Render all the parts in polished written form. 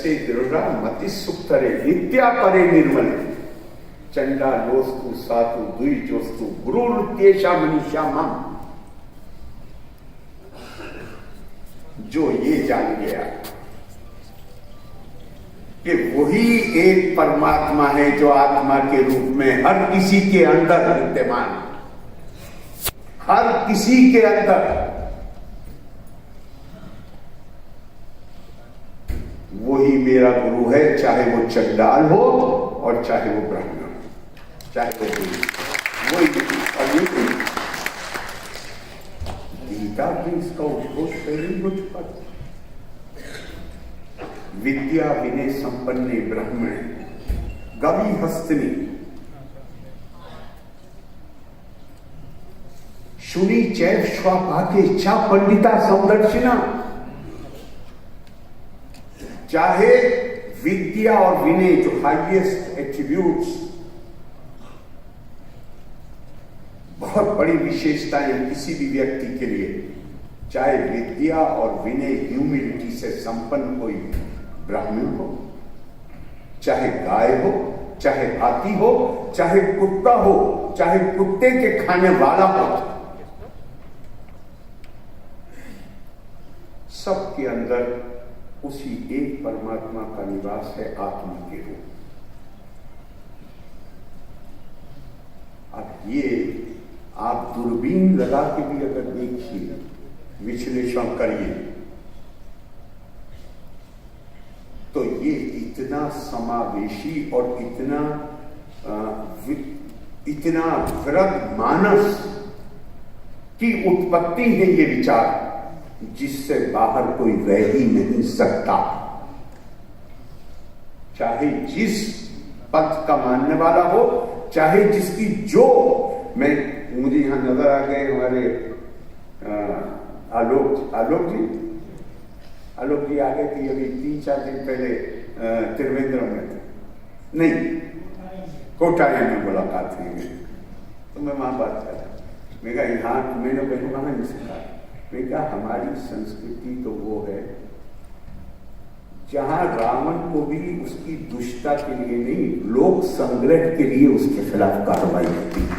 यस्य दृढ़ा मति सुक्तरे नित्या परे निर्मल चंडा लोस्तु सातु द्विजोस्तु गुरुरुत्येषा मनीषा मम। जो ये जान गया कि वही एक परमात्मा है जो आत्मा के रूप में हर किसी के अंदर विद्यमान, हर किसी के अंदर, वही मेरा गुरु है, चाहे वो चंडाल हो और चाहे वो ब्राह्मण, चाहे वो वही। गीता भी इसका उद्घोष पहले ही हो चुका था। विद्या विनय संपन्ने ब्राह्मणे गवि हस्तिनी शुनि चैव श्वापाके चा पंडिता समदर्शिना। चाहे विद्या और विनय जो हाईएस्ट एट्रीब्यूट्स, बहुत बड़ी विशेषताएं किसी भी व्यक्ति के लिए, चाहे विद्या और विनय ह्यूमिलिटी से संपन्न कोई ब्राह्मण हो, चाहे गाय हो, चाहे हाथी हो, चाहे कुत्ता हो, चाहे कुत्ते के खाने वाला हो, सबके अंदर उसी एक परमात्मा का निवास है आत्मा के रूप। अब ये आप दूरबीन लगा के भी अगर देखिए, विश्लेषण करिए, तो ये इतना समावेशी और इतना वृद्ध मानस की उत्पत्ति है ये विचार, जिससे बाहर कोई रह ही नहीं सकता। चाहे जिस पथ का मानने वाला हो, चाहे जिसकी जो, मुझे यहां नजर आ गए हमारे आलोक जी आ गए थे अभी 3-4 दिन पहले त्रिवेंद्र में थे, नहीं कोटाया में मुलाकात हुई, तो मैं वहां बात कर रहा, मैं कहा यहाँ मैंने कहीं वहां नहीं सीखा, मैं कहा हमारी संस्कृति तो वो है जहां रावण को भी उसकी दुष्टता के लिए नहीं, लोक संग्रह के लिए उसके खिलाफ कार्रवाई होती है,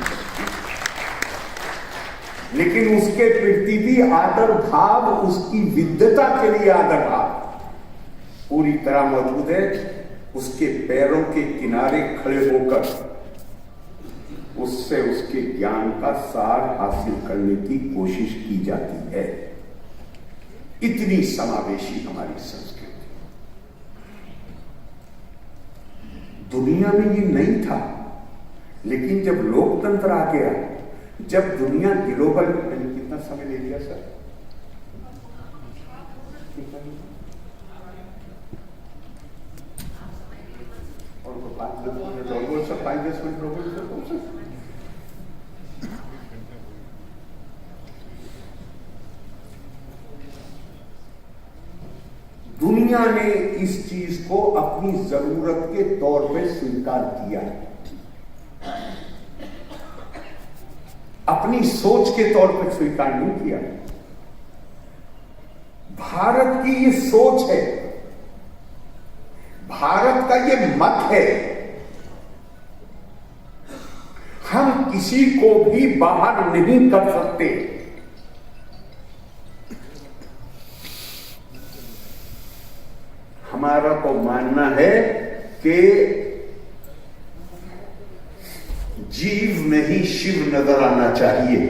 लेकिन उसके प्रति भी आदर भाव, उसकी विद्वता के लिए आदर भाव पूरी तरह मौजूद है। उसके पैरों के किनारे खड़े होकर उससे उसके ज्ञान का सार हासिल करने की कोशिश की जाती है। इतनी समावेशी हमारी संस्कृति। दुनिया में ये नहीं था, लेकिन जब लोकतंत्र आ गया, जब दुनिया ग्लोबल, कितना समय ले लिया सर? और 5-10 मिनट और सर, 5-10 मिनट रोको सर। दुनिया ने इस चीज को अपनी जरूरत के तौर पे स्वीकार किया, अपनी सोच के तौर पर स्वीकार नहीं किया। भारत की ये सोच है, भारत का ये मत है, हम किसी को भी बाहर नहीं कर सकते। हमारा तो मानना है कि जीव में ही शिव नजर आना चाहिए।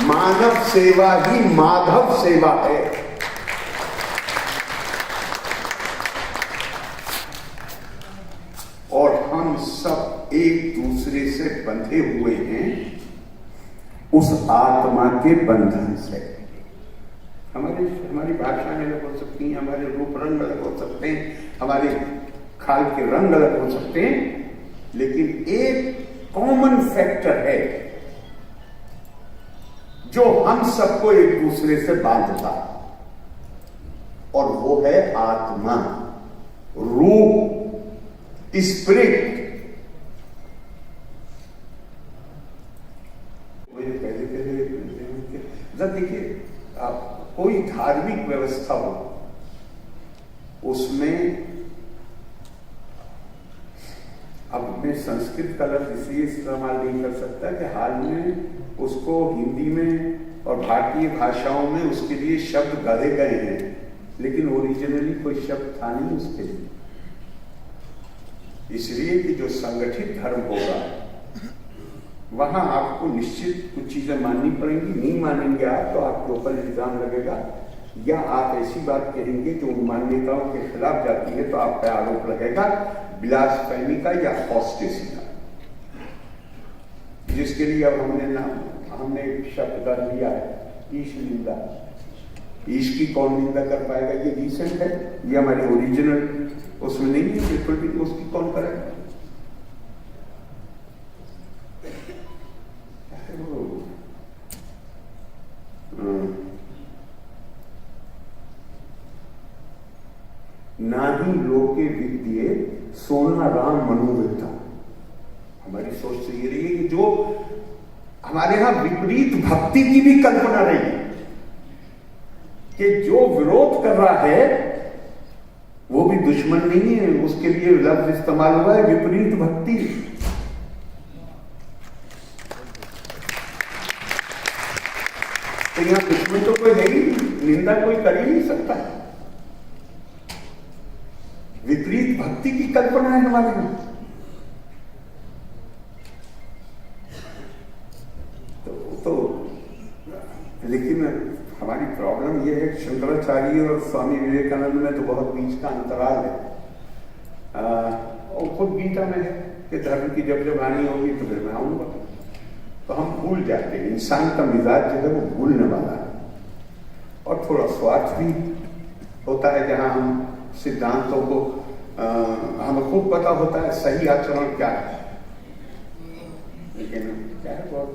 मानव सेवा ही माधव सेवा है। और हम सब एक दूसरे से बंधे हुए हैं उस आत्मा के बंधन से। हमारी भाषाएं अलग हो सकती हैं, हमारे रूप रंग अलग हो सकते हैं, हमारे खाल के रंग अलग हो सकते हैं, लेकिन एक कॉमन फैक्टर है जो हम सबको एक दूसरे से बांधता, और वो है आत्मा, रूह, स्पिरिट। पहले देखिए, कोई धार्मिक व्यवस्था हो, उसमें अब मैं संस्कृत का लफ्ज इसलिए इस्तेमाल नहीं कर सकता कि हाल में उसको हिंदी में और भारतीय भाषाओं में उसके लिए शब्द गढ़े गए हैं, लेकिन ओरिजिनली कोई शब्द था नहीं उसके लिए। इसलिए कि जो संगठित धर्म होगा वहां आपको निश्चित कुछ चीजें माननी पड़ेंगी। नहीं मानेंगे आप तो आपके ऊपर इल्जाम लगेगा, या आप ऐसी बात कहेंगे जो उन मान्यताओं के खिलाफ जाती है तो आप पे आरोप लगेगा ब्लास्फेमी का या अपोस्टेसी का, जिसके लिए अब हमने एक शब्द कर लिया है, ईश निंदा। ईश की कौन निंदा कर पाएगा? ये रिसेंट है, ये हमारे ओरिजिनल उसमें नहीं है, बिल्कुल भी। उसकी कौन करेगा? नाही लोके विद्ये सोना राम मनोविद्या। हमारी सोच से ये रही है कि जो हमारे यहां विपरीत भक्ति की भी कल्पना रही है कि जो विरोध कर रहा है वो भी दुश्मन नहीं है, उसके लिए लफ्ज इस्तेमाल हुआ है विपरीत भक्ति। तो यहां दुश्मन तो कोई है ही, निंदा कोई कर ही नहीं सकता। विपरीत भक्ति की कल्पना है हमारे यहां। तो लेकिन हमारी प्रॉब्लम यह है कि शंकराचार्य और स्वामी विवेकानंद में तो बहुत बीच का अंतराल है। और खुद गीता में है कि धर्म की जब आनी होगी तो फिर मैं आऊंगा। तो हम भूल जाते हैं, इंसान का मिजाज जो है वो भूलने वाला है, और थोड़ा स्वार्थ भी होता है। जहां हम सिद्धांतों को हमें खूब पता होता है सही आचरण क्या है, लेकिन क्या है बहुत